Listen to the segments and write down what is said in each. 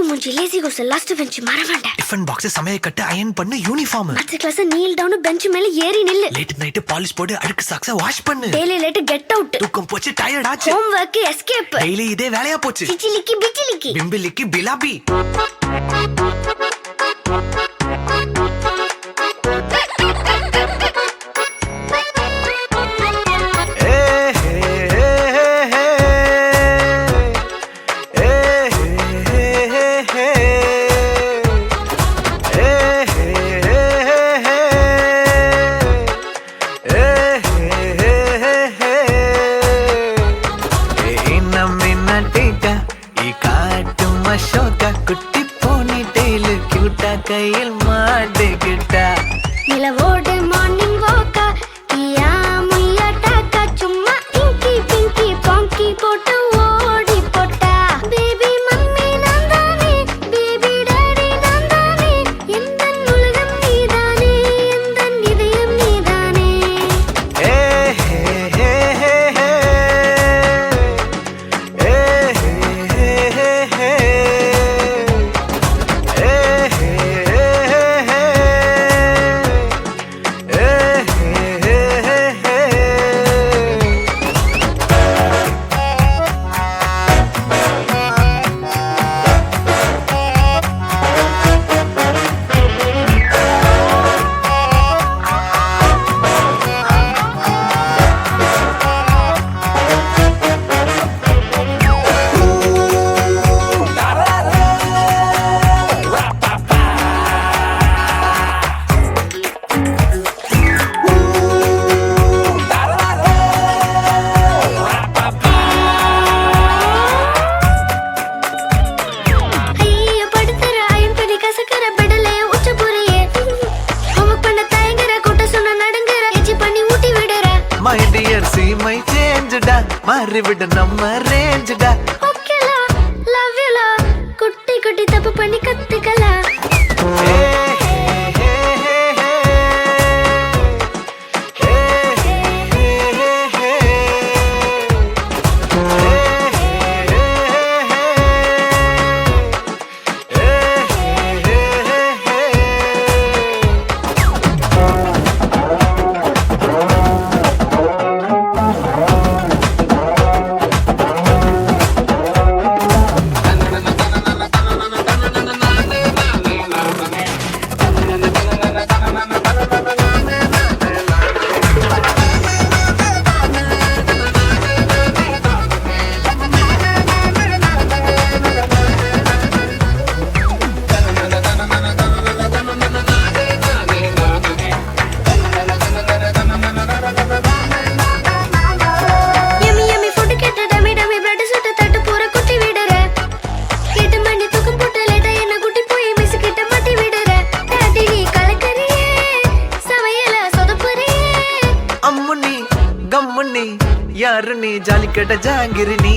மூஞ்சி லேசி கோஸ் last bench மறவாண்ட tiffin box சமையல் கட்டு iron பண்ணு யூனிஃபார்ம் அடுத்த கிளாஸ் நீல் டவுன் பெஞ்ச் மேல ஏறி நில்லு லேட் நைட் பாலிஷ் போட்டு அழுக்கு சாக்ஸ வாஷ் பண்ணு டெய்லி லேட் கெட் அவுட் தூக்கம் போச்சு டயர்ட் ஆச்சு ஹோம் வர்க் எஸ்கேப் டெய்லி இதே வேலையா போச்சு சிச்சிலிக்கி பிச்சிலிக்கி பிம்பிலிக்கி பிலாபி குட்டி போனி டெய்லு கியூட்டா கையில் மாட்டிக்கிட்டா நிலவோடு மார்னிங் வாக்கா கியா முய்யா டாக்கா சும்மா இங்கி பிங்கி பாங்கி போட்டு ஓடி போட்டா பேபி மம்மி நான் தானே பேபி டாடி நான் தானே எந்தன் உலகம் நீதானே எந்தன் இதயம் நீதானே ஏ ஹே ஹே ஹே ஹே ஏ ஹே ஹே ஹே My dear, see my change da, மாறிவிட நம்ம range da. Okay la, love you la, குட்டி குட்டி தப்பு பண்ணி கத்துக்கலாம். यार नी जालिकट जांगिर नी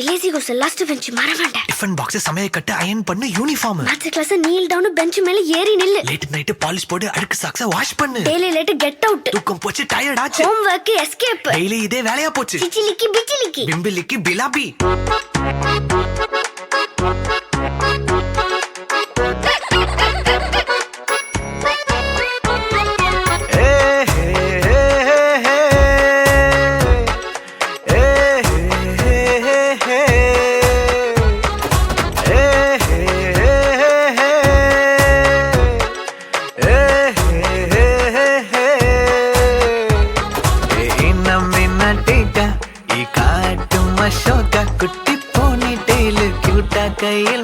லேசி கோஸ் லாஸ்ட் பெஞ்ச் மறவாண்ட டிஃபன் பாக்ஸ் சமையல் கட்டு அயன் பண்ணு யூனிஃபார்ம் அடுத்த கிளாஸ் நீல் டவுன் பெஞ்ச் மேல ஏறி நில்லு லேட் நைட் பாலிஷ் போட்டு அழுக்கு சாக்ஸ வாஷ் பண்ணு டெய்லி லேட் கெட் அவுட் தூக்கம் போச்சு டயர்ட் ஆச்சு ஹோம் வர்க் எஸ்கேப் டெய்லி இதே வேலையா போச்சு சிச்சிலிக்கி பிச்சிலிக்கி பிம்பிலிக்கி பிலாபி குட்டி போனி டெய்லு கியூட்டா கையில்